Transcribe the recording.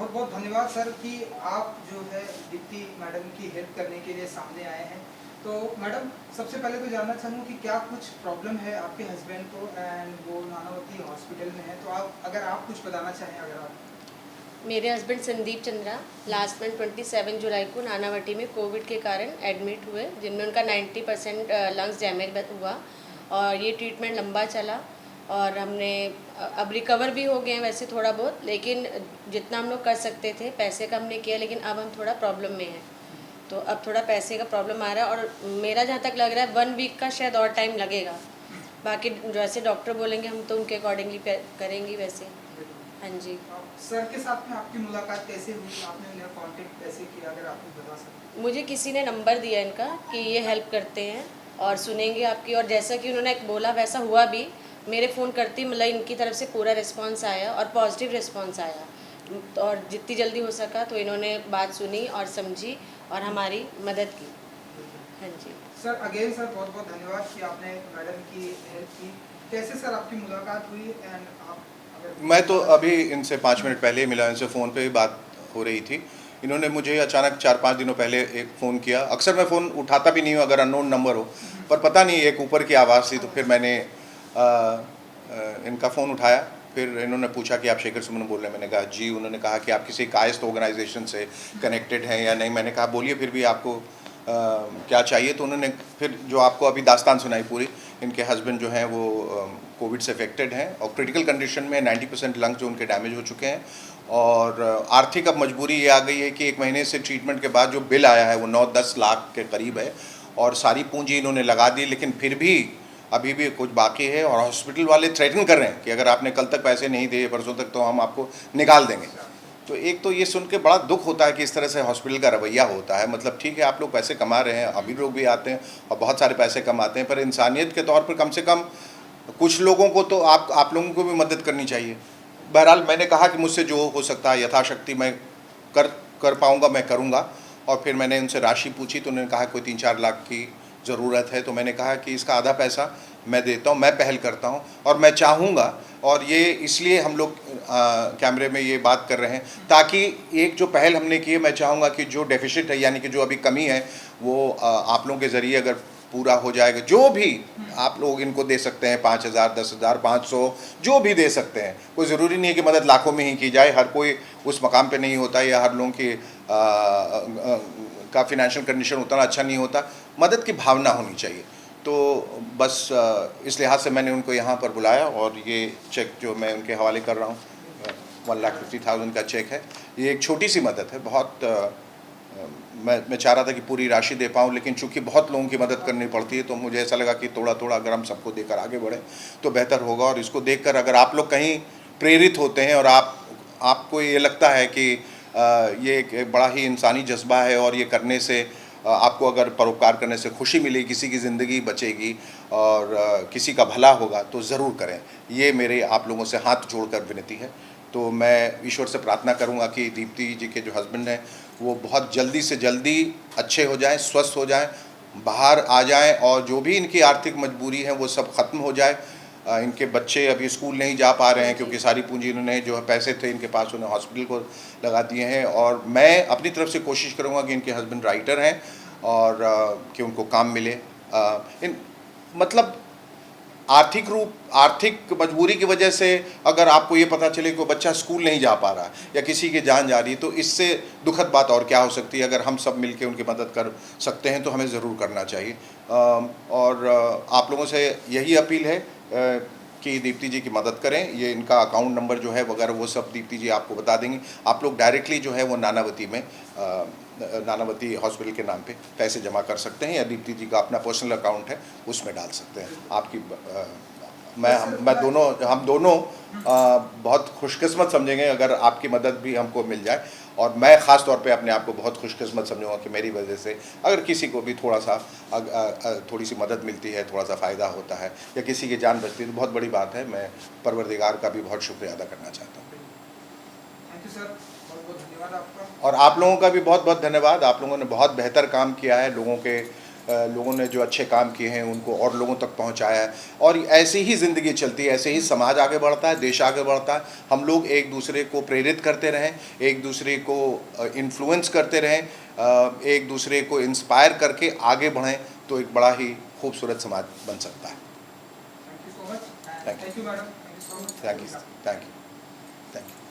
बहुत बहुत धन्यवाद सर कि आप जो है दीप्ति मैडम की हेल्प करने के लिए सामने आए हैं। तो मैडम, सबसे पहले तो जानना चाहूँगा कि क्या कुछ प्रॉब्लम है आपके हस्बैंड को एंड वो नानावती हॉस्पिटल में है, तो आप अगर आप कुछ बताना चाहें अगर आप। मेरे husband Sandeep Chandra last month 27 जुलाई को नानावटी में कोविड के कारण एडमिट हुए, जिनमें उनका 90% लंग्स डैमेज हुआ और ये ट्रीटमेंट लंबा चला और हमने अब रिकवर भी हो गए हैं वैसे थोड़ा बहुत, लेकिन जितना हम लोग कर सकते थे पैसे का हमने किया, लेकिन अब हम थोड़ा प्रॉब्लम में हैं। तो अब थोड़ा पैसे का प्रॉब्लम आ रहा है और मेरा जहाँ तक लग रहा है 1 वीक का शायद और टाइम लगेगा। बाकी जैसे डॉक्टर बोलेंगे हम तो उनके अकॉर्डिंगली करेंगे वैसे। हाँ जी। सर के साथ में आपकी मुलाकात कैसे हुई, आपने उन्हें कांटेक्ट कैसे किया, अगर आप कुछ बता सकते मुझे किसी ने नंबर दिया इनका कि ये हेल्प करते हैं और सुनेंगे आपकी, और जैसा कि उन्होंने बोला वैसा हुआ भी। मेरे फ़ोन करती मतलब इनकी तरफ से पूरा रिस्पांस आया और पॉजिटिव रिस्पांस आया, और जितनी जल्दी हो सका तो इन्होंने बात सुनी और समझी और हमारी मदद की। हैं। हाँ जी। सर अगेन सर बहुत बहुत धन्यवाद कि आपने मैडम की हेल्प की। कैसे सर आपकी मुलाकात हुई एंड आप अगर मैं तो अभी इनसे 5 मिनट पहले ही मिला, इनसे फ़ोन पे ही बात हो रही थी। इन्होंने मुझे अचानक 4-5 दिनों पहले एक फ़ोन किया। अक्सर मैं फ़ोन उठाता भी नहीं हूँ अगर अननोन नंबर हो, पर पता नहीं एक ऊपर की आवाज़ थी, तो फिर मैंने इनका फ़ोन उठाया। फिर इन्होंने पूछा कि आप शेखर सुमन बोल रहे हैं। मैंने कहा जी। उन्होंने कहा कि आप किसी कायस्थ ऑर्गेनाइजेशन से कनेक्टेड हैं या नहीं। मैंने कहा बोलिए फिर भी आपको क्या चाहिए। तो उन्होंने फिर जो आपको अभी दास्तान सुनाई पूरी। इनके हस्बैंड जो हैं वो कोविड से अफेक्टेड हैं और क्रिटिकल कंडीशन में 90% लंग्स जो उनके डैमेज हो चुके हैं, और आर्थिक अब मजबूरी ये आ गई है कि 1 महीने से ट्रीटमेंट के बाद जो बिल आया है वो 9-10 लाख के करीब है, और सारी पूंजी इन्होंने लगा दी, लेकिन फिर भी अभी भी कुछ बाकी है। और हॉस्पिटल वाले थ्रेटन कर रहे हैं कि अगर आपने कल तक पैसे नहीं दिए, परसों तक, तो हम आपको निकाल देंगे। तो एक तो ये सुन के बड़ा दुख होता है कि इस तरह से हॉस्पिटल का रवैया होता है। मतलब ठीक है, आप लोग पैसे कमा रहे हैं, अभी लोग भी आते हैं और बहुत सारे पैसे कमाते हैं, पर इंसानियत के तौर पर कम से कम कुछ लोगों को तो आप लोगों को भी मदद करनी चाहिए। बहरहाल मैंने कहा कि मुझसे जो हो सकता है यथाशक्ति मैं कर पाऊँगा, मैं करूँगा। और फिर मैंने उनसे राशि पूछी तो उन्होंने कहा कोई 3-4 लाख की ज़रूरत है। तो मैंने कहा कि इसका आधा पैसा मैं देता हूँ, मैं पहल करता हूँ और मैं चाहूँगा। और ये इसलिए हम लोग कैमरे में ये बात कर रहे हैं ताकि एक जो पहल हमने की है, मैं चाहूँगा कि जो डेफिसिट है, यानी कि जो अभी कमी है, वो आप लोगों के ज़रिए अगर पूरा हो जाएगा। जो भी आप लोग इनको दे सकते हैं, 5,000, 10,000, 500, जो भी दे सकते हैं। कोई ज़रूरी नहीं है कि मदद लाखों में ही की जाए, हर कोई उस मकाम पे नहीं होता, या हर लोगों की का फिनेंशियल कंडीशन उतना अच्छा नहीं होता। मदद की भावना होनी चाहिए। तो बस इस लिहाज से मैंने उनको यहाँ पर बुलाया, और ये चेक जो मैं उनके हवाले कर रहा हूँ 1,50,000 का चेक है। ये एक छोटी सी मदद है, बहुत मैं चाह रहा था कि पूरी राशि दे पाऊँ, लेकिन चूंकि बहुत लोगों की मदद करनी पड़ती है तो मुझे ऐसा लगा कि थोड़ा थोड़ा अगर हम सबको देकर आगे बढ़ें तो बेहतर होगा। और इसको देखकर अगर आप लोग कहीं प्रेरित होते हैं और आपको ये लगता है कि ये एक बड़ा ही इंसानी जज्बा है, और ये करने से आपको अगर परोपकार करने से खुशी मिलेगी, किसी की ज़िंदगी बचेगी और किसी का भला होगा, तो ज़रूर करें। ये मेरे आप लोगों से हाथ जोड़कर विनती है। तो मैं ईश्वर से प्रार्थना करूंगा कि दीप्ति जी के जो हस्बैंड हैं वो बहुत जल्दी से जल्दी अच्छे हो जाएं, स्वस्थ हो जाएं, बाहर आ जाएं, और जो भी इनकी आर्थिक मजबूरी है वो सब ख़त्म हो जाए। इनके बच्चे अभी स्कूल नहीं जा पा रहे हैं क्योंकि सारी पूंजी इन्होंने जो है पैसे थे इनके पास, उन्हें हॉस्पिटल को लगा दिए हैं। और मैं अपनी तरफ से कोशिश करूँगा कि इनके हस्बैंड राइटर हैं और कि उनको काम मिले। मतलब आर्थिक मजबूरी की वजह से अगर आपको ये पता चले कि बच्चा स्कूल नहीं जा पा रहा है या किसी की जान जा रही है, तो इससे दुखद बात और क्या हो सकती है। अगर हम सब मिलकर उनकी मदद कर सकते हैं तो हमें ज़रूर करना चाहिए। और आप लोगों से यही अपील है कि दीप्ति जी की मदद करें। ये इनका अकाउंट नंबर जो है वगैरह वो सब दीप्ति जी आपको बता देंगी। आप लोग डायरेक्टली जो है वो नानावती में नानावती हॉस्पिटल के नाम पे पैसे जमा कर सकते हैं, या दीप्ति जी का अपना पर्सनल अकाउंट है उसमें डाल सकते हैं। आपकी हम दोनों बहुत खुशकिस्मत समझेंगे अगर आपकी मदद भी हमको मिल जाए। और मैं ख़ास तौर पे अपने आप को बहुत खुशकिस्मत समझूंगा कि मेरी वजह से अगर किसी को भी थोड़ी सी मदद मिलती है, थोड़ा सा फ़ायदा होता है, या किसी की जान बचती है, तो बहुत बड़ी बात है। मैं परवरदिगार का भी बहुत शुक्रिया अदा करना चाहता हूँ। थैंक यू सर, बहुत बहुत धन्यवाद आपका। और आप लोगों का भी बहुत बहुत धन्यवाद। आप लोगों ने बहुत बेहतर काम किया है लोगों के लोगों ने जो अच्छे काम किए हैं उनको और लोगों तक पहुंचाया है। और ऐसी ही ज़िंदगी चलती है, ऐसे ही समाज आगे बढ़ता है, देश आगे बढ़ता है। हम लोग एक दूसरे को प्रेरित करते रहें, एक दूसरे को इन्फ्लुएंस करते रहें, एक दूसरे को इंस्पायर करके आगे बढ़ें, तो एक बड़ा ही खूबसूरत समाज बन सकता है। Thank you so much. Thank you. Thank you madam, thank you so much. Thank you, thank you, thank you.